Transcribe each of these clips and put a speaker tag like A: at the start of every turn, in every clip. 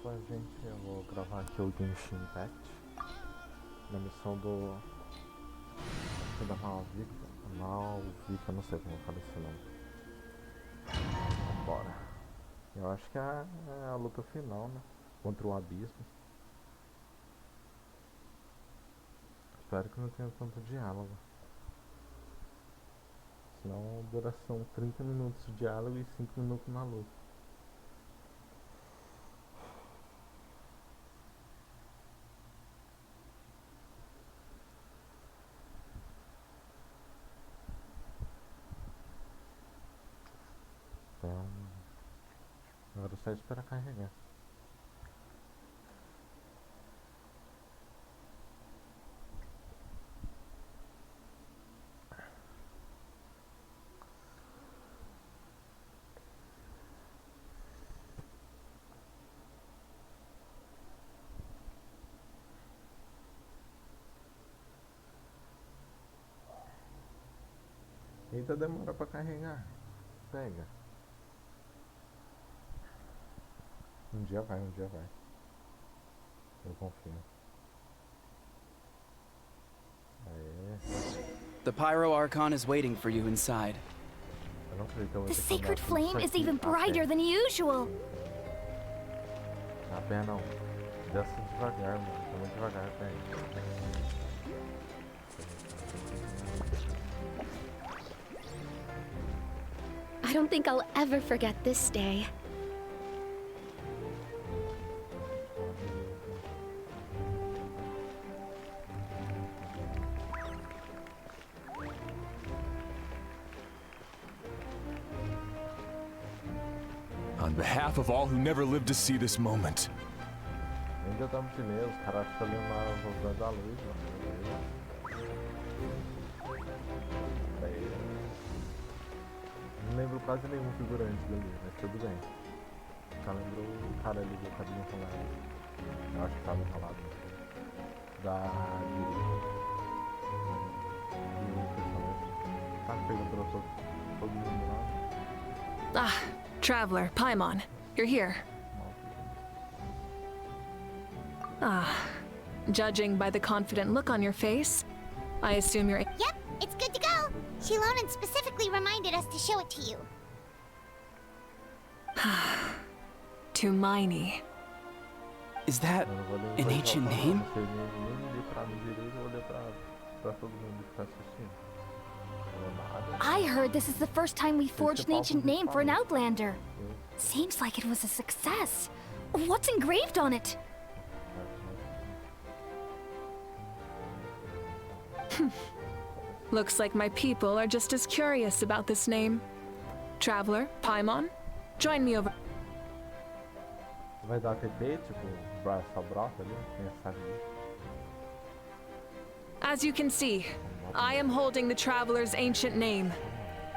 A: Opa, gente, eu vou gravar aqui o Genshim Pet na missão do. Acho que da Malvika, não sei como eu falei esse nome. Vambora. Eu acho que é a luta final, né? Contra o abismo. Espero que não tenha tanto diálogo. Senão duração 30 minutos de diálogo e 5 minutos na luta. Então, agora só esperar carregar. Eita, demora pra carregar. Pega. Um dia vai. Eu confio. Aê.
B: The Pyro Archon is waiting for you inside.
A: Eu não acredito que eu vou
C: The
A: ter que andar
C: sacred
A: tudo
C: flame
A: isso
C: is
A: aqui
C: even
A: a pé.
C: brighter than usual.
A: A pé não. Desce devagar, mano. Tá muito devagar a pé.
C: I don't think I'll ever forget this day.
D: On behalf of all who never lived to see this moment,
A: Ainda estamos de meio, os caras ficam ali na rosada da luz, mano. Não lembro quase nenhum figurante dali, mas tudo bem. Só lembro o cara ali do cabelo enrolado. Eu acho que tava enrolado. Da direita. E o personagem. Tá pegando todo mundo lá.
E: Ah, Traveler, Paimon, you're here. Ah, judging by the confident look on your face, I assume you're...
F: Yep, it's good to go. Shilonan specifically reminded us to show it to you.
E: Too miney.
B: Is that
A: Eu não vou ler
B: an
A: voz
B: ancient
A: alta,
B: name?
A: Não sei nem ler pra mim direito, eu vou ler pra todo mundo que tá assistindo. Não nada.
C: I heard this is the first time we forged an ancient name for an Outlander. Seems like it was a success. What's engraved on it?
E: Looks like my people are just as curious about this name. Traveler, Paimon, join me over...
A: Vai dar TP, tipo, só brota ali, quem sabe disso.
E: As you can see, I am holding the Traveler's ancient name.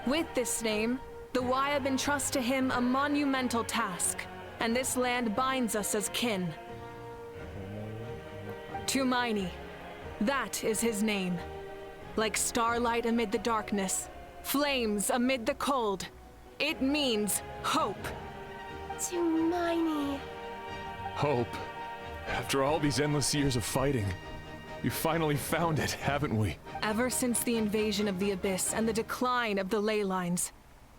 E: With this name, the Wyab entrust to him a monumental task, and this land binds us as kin. Tumaini, that is his name. Like starlight amid the darkness, flames amid the cold, it means hope.
C: Tumaini.
D: hope. After all these endless years of fighting, we finally found it, haven't we?
E: Ever since the invasion of the Abyss and the decline of the ley lines,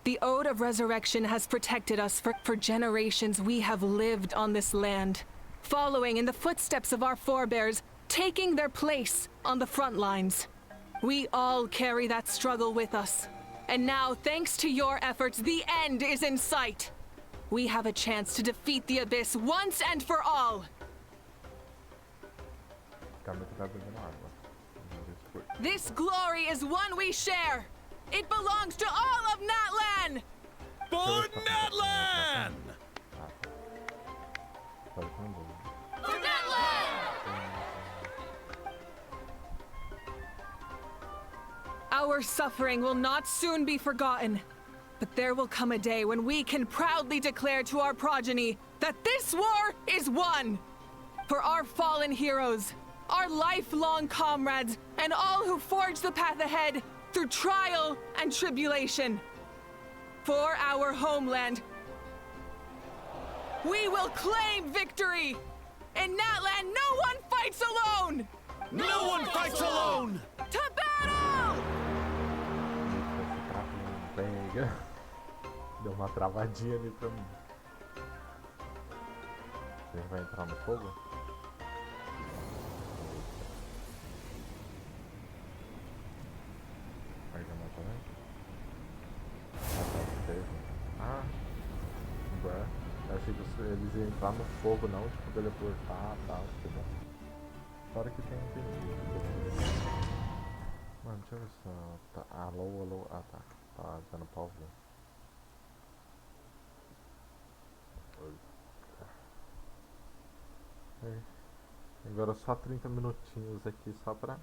E: the Ode of Resurrection has protected us for generations. We have lived on this land, following in the footsteps of our forebears, taking their place on the front lines. We all carry that struggle with us. And now, thanks to your efforts, the end is in sight. We have a chance to defeat the Abyss once and for all. This glory is one we share. It belongs to all of NATLAN!
D: For NATLAN!
E: For NATLAN! Our suffering will not soon be forgotten. But there will come a day when we can proudly declare to our progeny that this war is won! For our fallen heroes, our lifelong comrades, and all who forge the path ahead through trial and tribulation. For our homeland. We will claim victory! In Natlan, no one fights alone!
B: No one fights alone!
E: To battle!
A: Pega. Deu uma travadinha ali pra mim. A gente vai entrar no fogo? Ah, eu achei que eles iam entrar no fogo, não, tipo, teleportar e tal, sei lá. Fora que tem perigo. Mano, deixa eu ver se tá. Alô, alô. Ah, tá. Tá dando pra ouvir. Agora só 30 minutinhos aqui só pra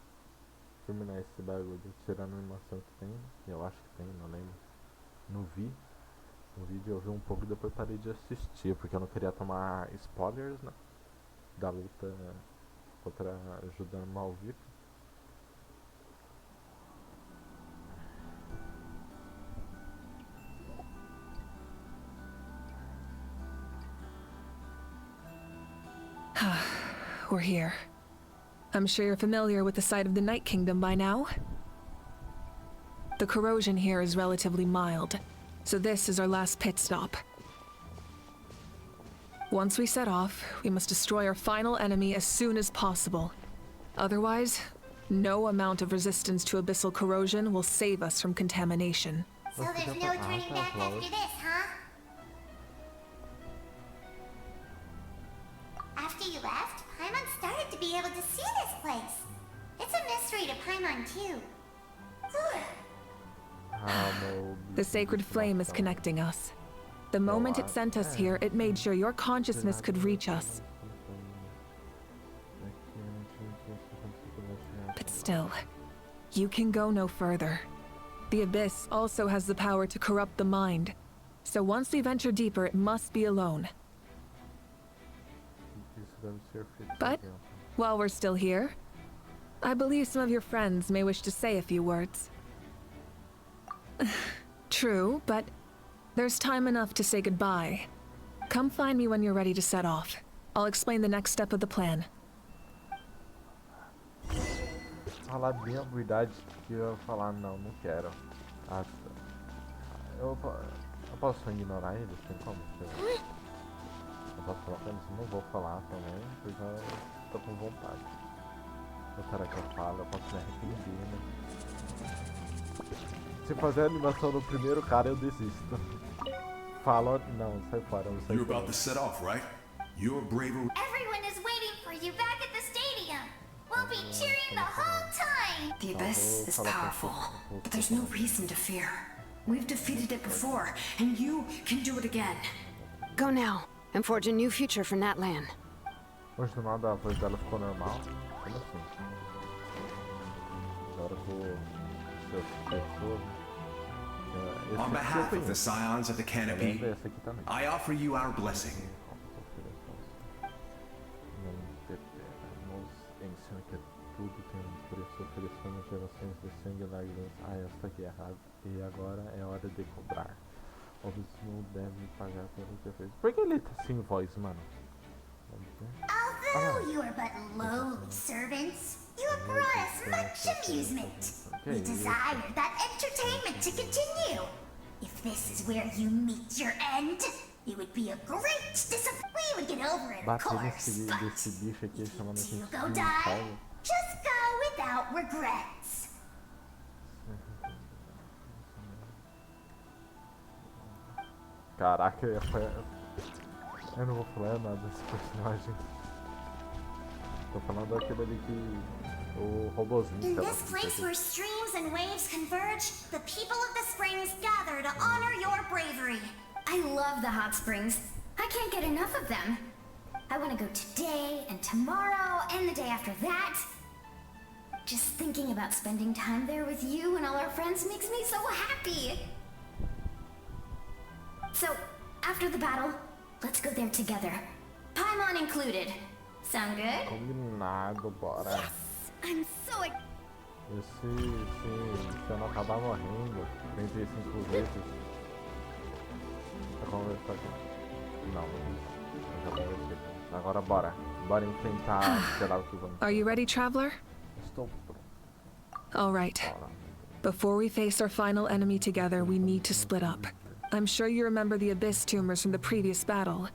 A: terminar esse bagulho, tirando a animação que tem, eu acho que tem, não lembro. No vídeo eu vi um pouco e depois parei de assistir, porque eu não queria tomar spoilers, né, da luta contra ajudando mal vivo.
E: We're here. I'm sure you're familiar with the site of the Night Kingdom by now. The corrosion here is relatively mild, so this is our last pit stop. Once we set off, we must destroy our final enemy as soon as possible. Otherwise, no amount of resistance to abyssal corrosion will save us from contamination.
F: So there's no turning back after this, huh? After you left, Paimon started to be able to see this place. It's a mystery to Paimon, too.
E: The sacred flame is connecting us. The moment it sent us here, it made sure your consciousness could reach us. But still, you can go no further. The Abyss also has the power to corrupt the mind. So once we venture deeper, it must be alone. But, while we're still here, I believe some of your friends may wish to say a few words. True, but there's time enough to say goodbye. Come find me when you're ready to set off. I'll explain the next step of the plan.
A: Falar bem a verdade que eu ia falar, não quero. Eu posso ignorar eles? Tem como? Eu posso falar pra eles? Não vou falar também, porque eu tô com vontade. Ou será que eu falo? Eu posso me arrepender, né? Se fazer a animação no primeiro cara, eu desisto. Fala, não, sai fora.
G: You're about to set off, right? Your bravery.
F: Everyone is waiting for you back at the stadium. We'll be cheering the whole time.
H: The Abyss is powerful, but there's no reason to fear. We've defeated it before, and you can do it again. Go now, and forge a new future for Natlan.
A: Hoje do nada a voz dela ficou normal? Como assim? Agora eu vou...
G: On behalf of the Scions of the Canopy, I offer you our blessing.
A: Ensina que tudo tem um preço, oferecendo gerações de sangue e lágrimas a esta guerra, e agora é hora de cobrar. O abismo deve pagar pelo que fez. Por que ele tá sem voz, mano?
F: Although you are but lowly servants, you have brought us much amusement. We desire that entertainment to continue. If this is where you meet your end, it would be a great disappointment. We would get over it, of course, but if you go die, just go without regrets.
A: Caraca, eu não vou falar nada desse personagem. Tô falando daquele ali que... o robozinho.
F: In this place where streams and waves converge, the people of the springs gather to honor your bravery.
C: I love the hot springs. I can't get enough of them. I want to go today and tomorrow and the day after that. Just thinking about spending time there with you and all our friends makes me so happy. So, after the battle, let's go there together. Paimon included. Sound good?
A: Combinado, bora.
C: Yes! I'm so excited.
A: E se eu não acabar morrendo 35 vezes pra conversar com... Não, Já conversei. Agora bora. Bora enfrentar, sei lá o que vamos.
E: Are you ready, traveler?
A: Estou pronto.
E: All right.
A: Bora.
E: Before we face our final enemy together, we need to split up. I'm sure you remember the Abyss tumors from the previous battle.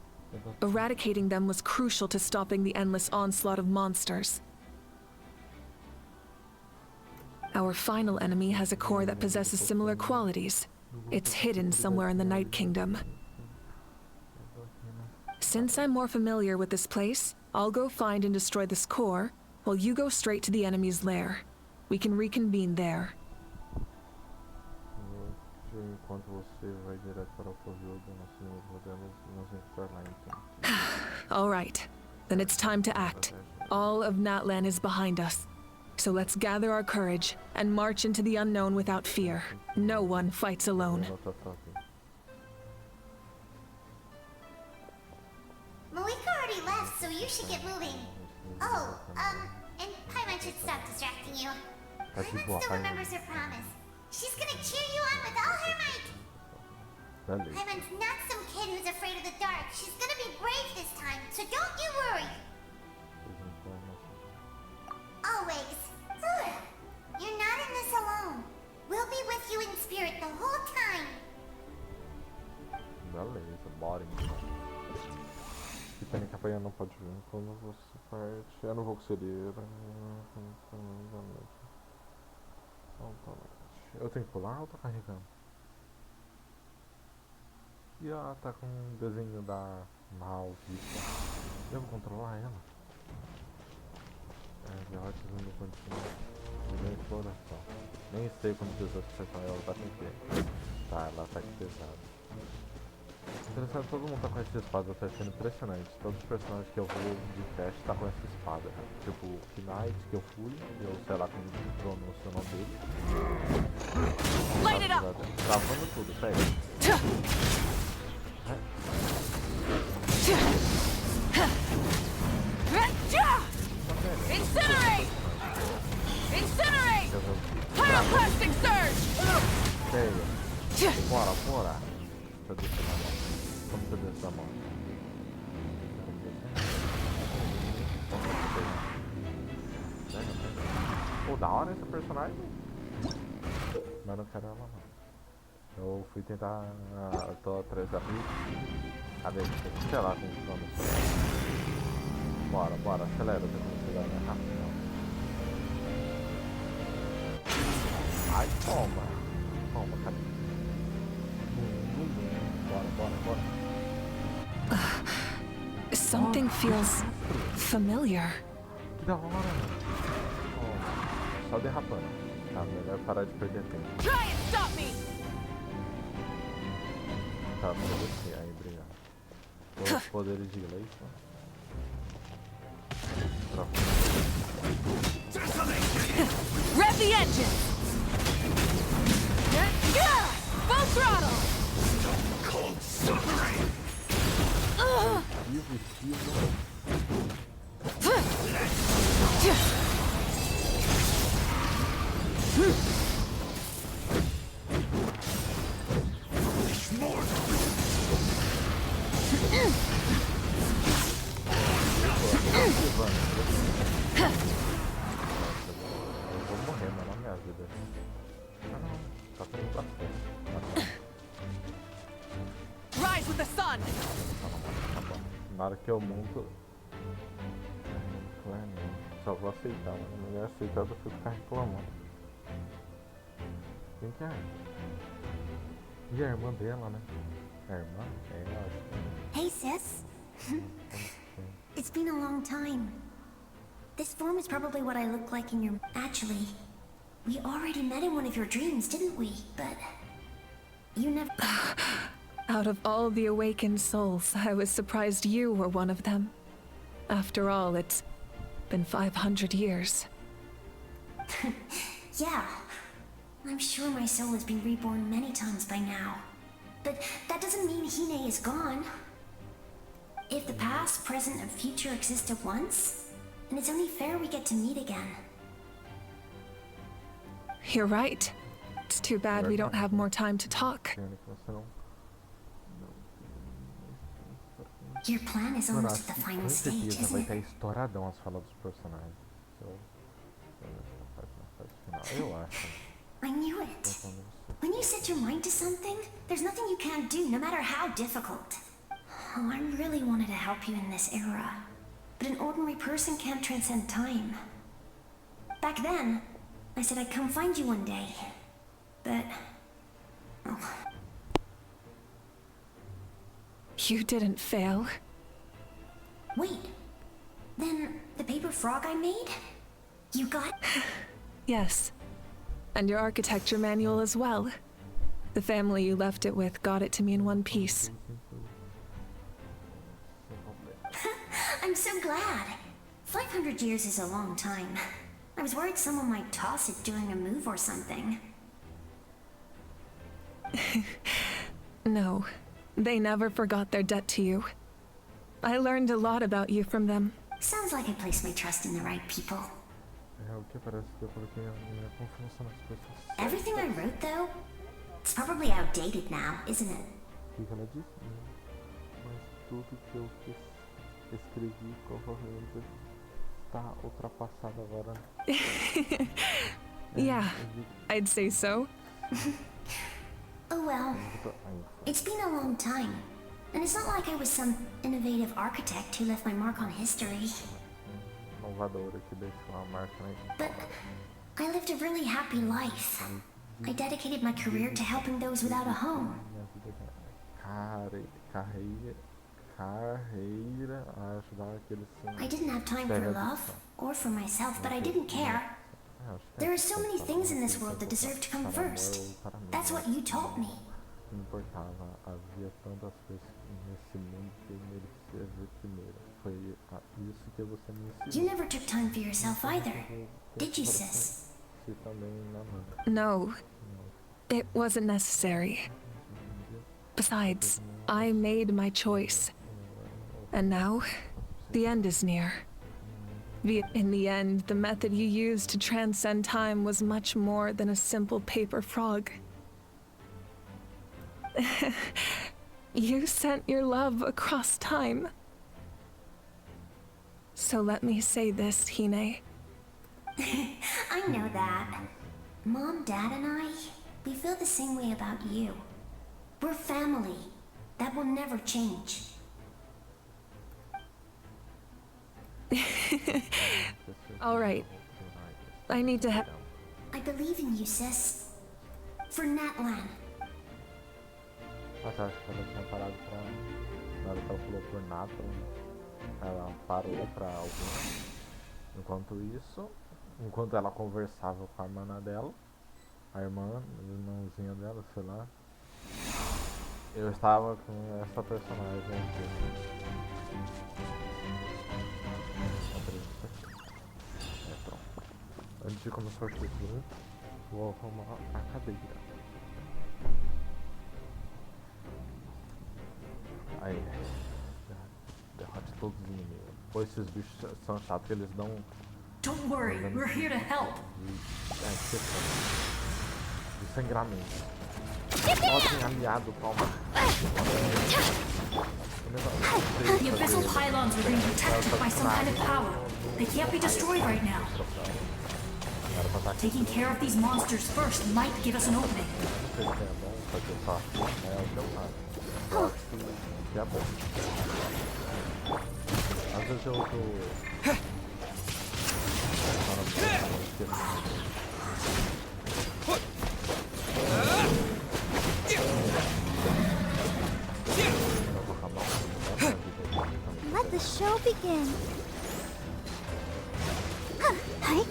E: Eradicating them was crucial to stopping the endless onslaught of monsters. Our final enemy has a core that possesses similar qualities. It's hidden somewhere in the Night Kingdom. Since I'm more familiar with this place, I'll go find and destroy this core, while you go straight to the enemy's lair. We can reconvene there.
A: Enquanto você vai direto para o covil do nosso inimigo, podemos nos encontrar lá então.
E: All right. Then it's time to act. All of NATLAN is behind us. So let's gather our courage and march into the unknown without fear. No one fights alone.
F: Malika already left, so you should get moving. Oh, and Paimon should stop distracting you. Paimon still remembers her promise. She's gonna cheer you on with all her might. Paimon's not some kid who's afraid of the dark. She's gonna be brave this time, so don't you worry. Always. You're not in this alone. We'll be with you in spirit the whole time.
A: Beleza, bora então. Que pena que a Paia não pode vir quando você parte. Eu não vou conseguir. Eu tenho que pular ou tô carregando? E ela tá com um desenho da Malvita. Eu vou controlar ela? De ótimo no continente. De exploração. Nem sei quanto pesou essa pessoa. Ela tá com o quê? Tá, ela tá aqui pesada. Interessante, todo mundo tá com essa espada, tá sendo impressionante. Todos os personagens que eu vou de teste tá com essa espada. Tipo o Knight que eu fui, eu sei lá como pronuncia o nome dele. Travando tudo, pega.
E: Incinerate! Incinerate! Pyroclastic surge!
A: Pega. Bora, bora. Deixa eu descer na mão. Como você desce na mão? Pega, pega. Pô, da hora esse personagem. Mas não quero ela não. Eu fui tentar. Eu tô atrás da Rick. Cadê? Sei lá como funciona. Bora, bora, acelera, tem como chegar mais rápido. Ai, toma. Toma, cadê? Bora, bora, bora.
E: Something feels familiar.
A: Que da hora. Só derrapando. Tá, melhor parar de perder tempo.
E: Try and stop me!
A: Tá, pra você. Aí, obrigado. Os poderes de inglês, né?
E: Rev the engine! Full throttle!
G: Cold suffering!
A: Eu vou morrer, mas não minha vida. Ah não, tá tudo pra frente.
E: Rise with the sun!
A: Tá bom. Na hora que eu monto. Só vou aceitar, né? Melhor aceitar do que ficar reclamando. Quem que é? E a irmã dela, né? A irmã? É, eu acho que.
C: Hey, sis. It's been a long time. This form is probably what I look like in your... Actually, we already met in one of your dreams, didn't we? But... you never...
E: Out of all the awakened souls, I was surprised you were one of them. After all, it's been 500 years.
C: Yeah. I'm sure my soul has been reborn many times by now. But that doesn't mean Hine is gone. If the past, present, and future exist at once, then it's only fair we get to meet again.
E: You're right. It's too bad we don't have more time to talk.
F: Your plan is
A: Mano,
F: almost
A: acho
F: at the
A: que
F: final
A: com
F: stage,
A: certeza vai
F: isn't
A: estar
F: it?
A: estouradão as falas dos personagens. Na fase final. Eu acho.
F: I knew it. When you set your mind to something, there's nothing you can't do, no matter how difficult. Oh, I really wanted to help you in this era. But an ordinary person can't transcend time. Back then, I said I'd come find you one day. But... oh.
E: You didn't fail.
F: Wait. Then, the paper frog I made? You got...
E: Yes. And your architecture manual as well. The family you left it with got it to me in one piece.
F: I'm so glad. 500 years is a long time. I was worried someone might toss it during a move or something.
E: No, they never forgot their debt to you. I learned a lot about you from them.
F: Sounds like I placed my trust in the right people.
A: O que parece que eu coloquei a minha confiança nas coisas.
F: Everything I wrote, though, it's probably outdated now, isn't it?
A: O que ela disse? Mas tudo que eu escrevi provavelmente está ultrapassado agora.
E: Yeah, I'd say so.
F: Oh well, it's been a long time. And it's not like I was some innovative architect who left my mark on history.
A: Inovadora que deixou a marca na história.
F: But I lived a really happy life. I dedicated my career to helping those without a home.
A: Carreira a ajudar aqueles sem.
F: I didn't have time for love or for myself, but I didn't care. There are so many things in this world that deserve to come first. That's what you taught me.
A: Não importava, havia tantas coisas nesse mundo que eu merecia ver primeiro. Foi isso que você me ensinou.
F: You never took time for yourself either, did you, sis?
A: Você também não, mano.
E: No, it wasn't necessary. Besides, I made my choice. And now, the end is near. In the end, the method you used to transcend time was much more than a simple paper frog. You sent your love across time. So let me say this, Hine.
F: I know that. Mom, Dad, and I, we feel the same way about you. We're family. That will never change.
E: All right. I need to have...
F: I believe in you, sis. For NATLAN.
A: Mas acho que ela tinha parado pra... Na hora que ela falou por NATLAN, ela parou pra alguém. Enquanto isso, enquanto ela conversava com a irmã dela, a irmãzinha dela, sei lá, eu estava com essa personagem aqui. Pronto. Antes de começar o título, vou arrumar a cadeira. Aí, derrote todos os inimigos. Pô, esses bichos são chatos, que eles dão...
I: Don't worry, we're here to help.
A: De sangramento. Podem aliado, palma.
I: The abyssal pylons are being protected by some kind of power. They can't be destroyed right now. Taking care of these monsters first might give us an opening.
A: Às vezes eu tô...
J: Let the show begin. Hi.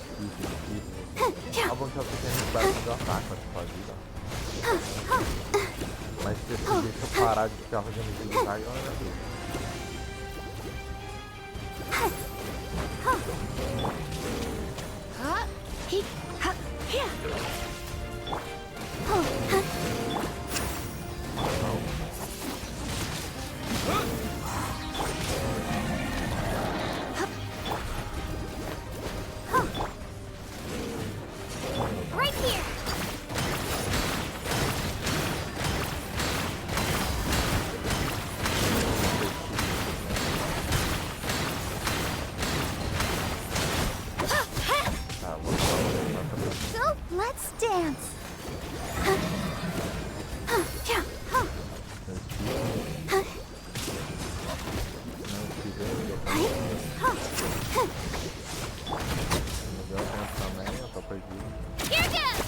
A: A bom que eu fiquei resguardando do ataque, acho que pode ir. Mas se você deixa eu parar de ficar fazendo militar, eu ainda vejo.
J: Right here. dance.
C: Here goes!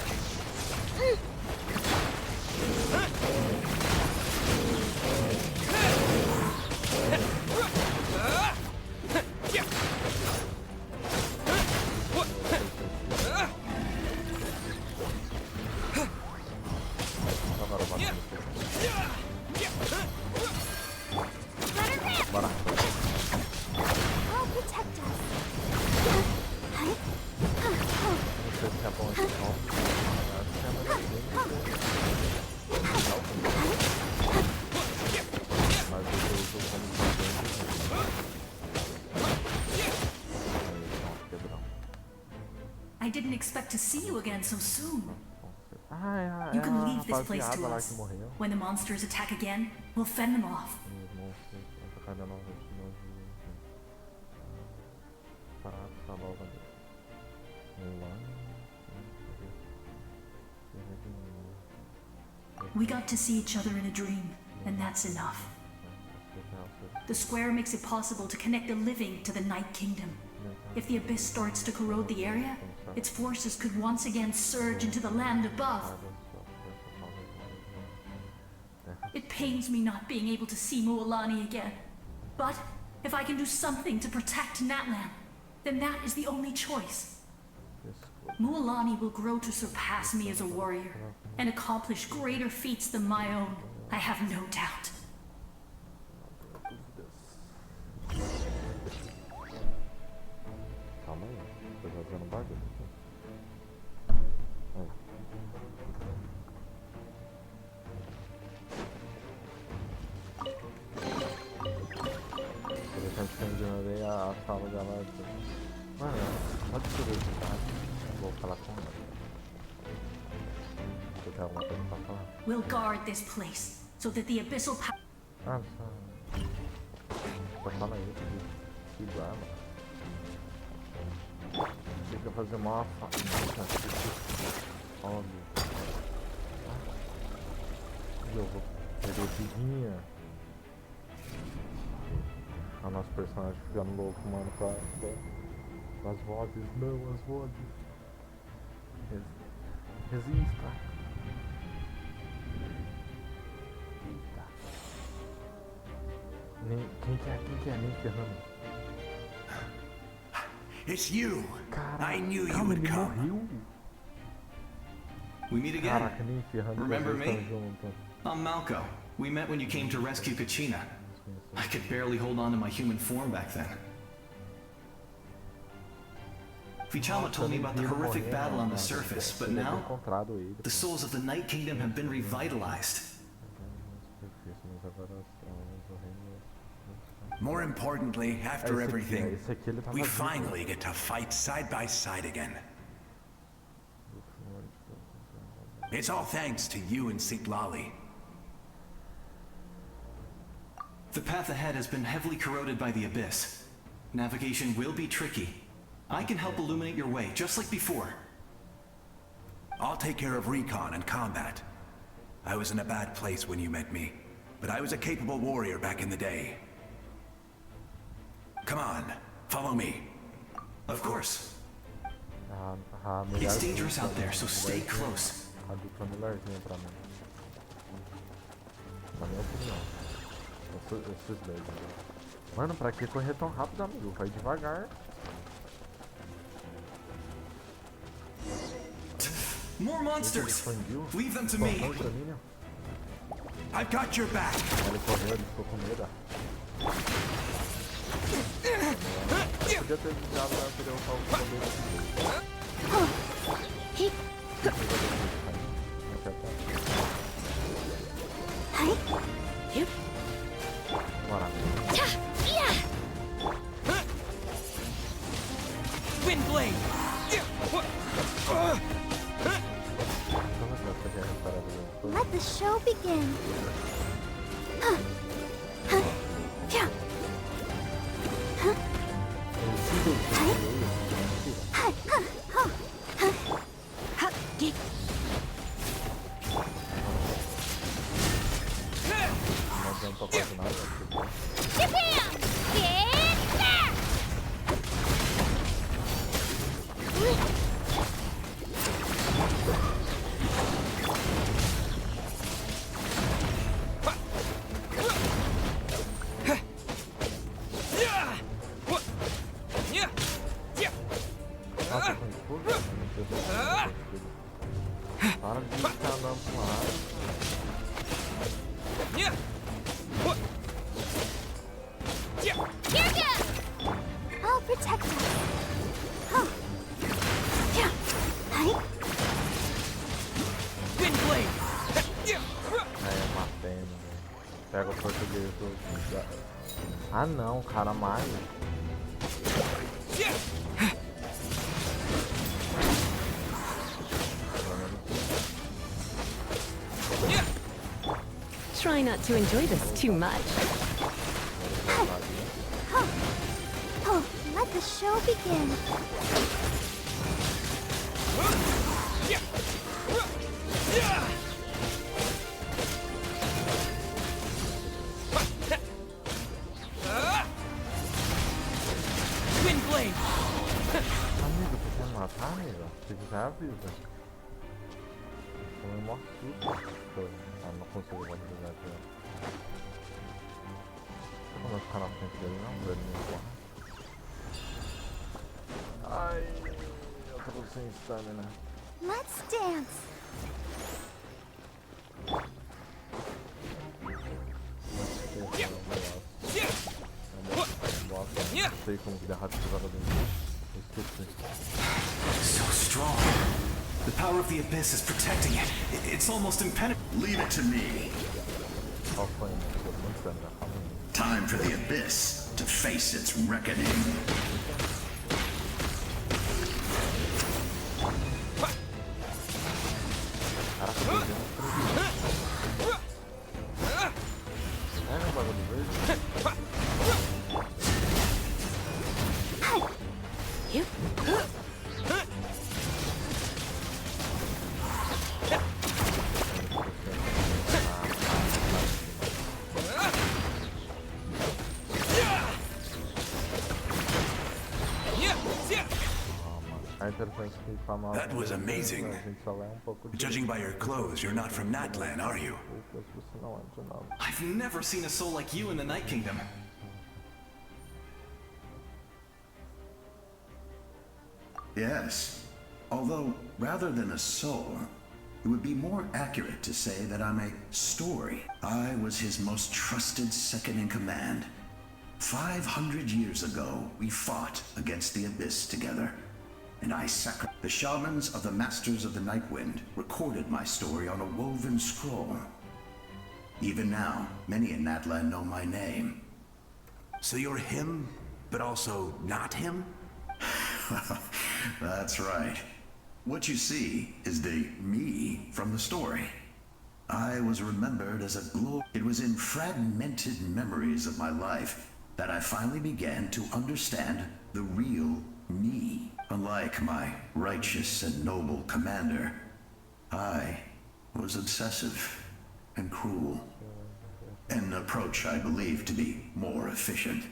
J: I'll protect us.
I: I didn't expect to see you again so soon.
A: Ah,
I: You
A: é
I: can
A: a
I: leave this place to
A: rapaziada lá
I: us.
A: que morreu.
I: When the monsters attack again, we'll fend them off.
A: Os monstros atacaram nós aqui, nós parar de salvar o bandido.
I: We got to see each other in a dream, and that's enough. The square makes it possible to connect the living to the Night Kingdom. If the abyss starts to corrode the area, its forces could once again surge into the land above. It pains me not being able to see Mualani again. But if I can do something to protect NATLAN, then that is the only choice. Mualani will grow to surpass me as a warrior and accomplish greater feats than my own. I have no doubt.
A: Calma aí, tô fazendo bagulho aqui. Interessante que eu ignorei a fala dela. Mano, só de curiosidade, vou falar com ela. Você tem alguma coisa pra falar?
I: We'll guard this place so that the abyssal power.
A: Ah, só fala isso, que igual, mano. Fica fazer uma óbvio. Eu vou perder vidinha. O nosso personagem ficando louco, mano, com as vozes. Não, as vozes. Resista. Eita. Quem que é nem ferrando?
G: It's you.
A: Caraca,
G: I knew you would
A: ele
G: come.
A: morreu.
G: We meet again.
A: Caraca, nem ferrando.
G: Remember
A: eles
G: me?
A: estão juntos.
G: I'm Malco. We met when you came to rescue Kachina. I could barely hold on to my human form back then. Vichama told me about the horrific battle on the surface, but now, the souls of the Night Kingdom have been revitalized. More importantly, after everything, we finally get to fight side by side again. It's all thanks to you and Siglali. The path ahead has been heavily corroded by the abyss. Navigation will be tricky. I can help illuminate your way, just like before. I'll take care of recon and combat. I was in a bad place when you met me, but I was a capable warrior back in the day. Come on, follow me. Of course. It's dangerous out there, so stay close.
A: A dupla melhorzinha pra mim. Na minha opinião. Esses dois. Mano, pra que correr tão rápido, amigo? Vai devagar.
G: More monsters! Leave them to me! I've got your back!
A: Ele correu, ele ficou com medo. Podia ter desviado pra poder usar o poder aqui. Bora.
B: Windblade!
J: Let the show begin. Here goes! I'll protect us. Huh. Yeah. Hi.
B: Wind blade.
A: Aí é uma pena, velho. Pega o português do... Ah não, cara, mais.
H: Try not to enjoy this too much.
J: Oh, let the show begin.
B: Wind blade.
A: Amigo, tu quer me matar, amigo? Se quiser, avisa. Eu morro tudo. Ah, não consigo mais jogar aqui. Não vou ficar na frente dele, não, pra ele me empurrar. Ai, eu tô sem stamina.
J: Let's dance.
A: Não sei como que derrota esse jogador. Esqueci.
G: So strong. The power of the abyss is protecting it. It's almost impenetrable.
K: Leave it to me.
A: Qual foi? Muito stamina, calma aí.
K: Time for the abyss to face its reckoning.
A: Caraca, eu dei um bagulho verde.
K: That was amazing. Judging by your clothes, you're not from NATLAN, are you?
G: I've never seen a soul like you in the Night Kingdom.
K: Yes. Although, rather than a soul, it would be more accurate to say that I'm a story. I was his most trusted second in command. 500 years ago, we fought against the Abyss together. And I sacrificed. The shamans of the Masters of the Nightwind recorded my story on a woven scroll. Even now, many in NATLAN know my name.
L: So you're him, but also not him?
K: That's right. What you see is the me from the story. I was remembered as a glow. It was in fragmented memories of my life that I finally began to understand the real me. Unlike my righteous and noble commander, I was obsessive and cruel. An approach I believe to be more efficient.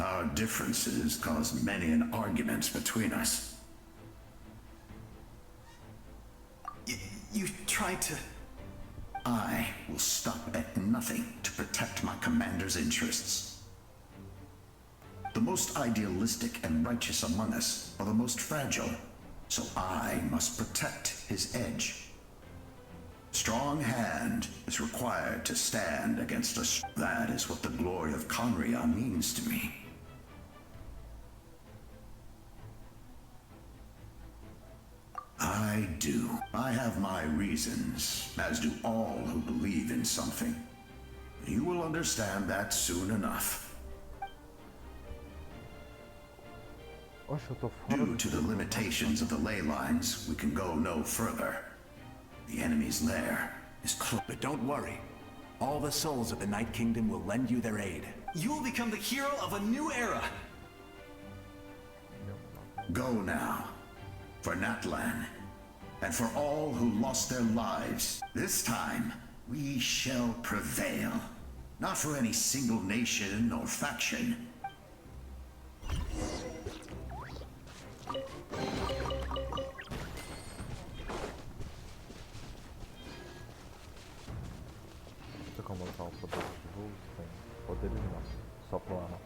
K: Our differences caused many an arguments between us.
G: You tried to...
K: I will stop at nothing to protect my commander's interests. The most idealistic and righteous among us are the most fragile, so I must protect his edge. Strong hand is required to stand against us. That is what the glory of Conria means to me. I do. I have my reasons, as do all who believe in something. You will understand that soon enough. Due to the limitations of the ley lines, we can go no further. The enemy's lair is close.
L: But don't worry. All the souls of the Night Kingdom will lend you their aid.
G: You will become the hero of a new era.
K: Go now. For NATLAN. And for all who lost their lives. This time, we shall prevail. Not for any single nation or faction.
A: Como usar o poder de voo? Tem poderes não, só plano.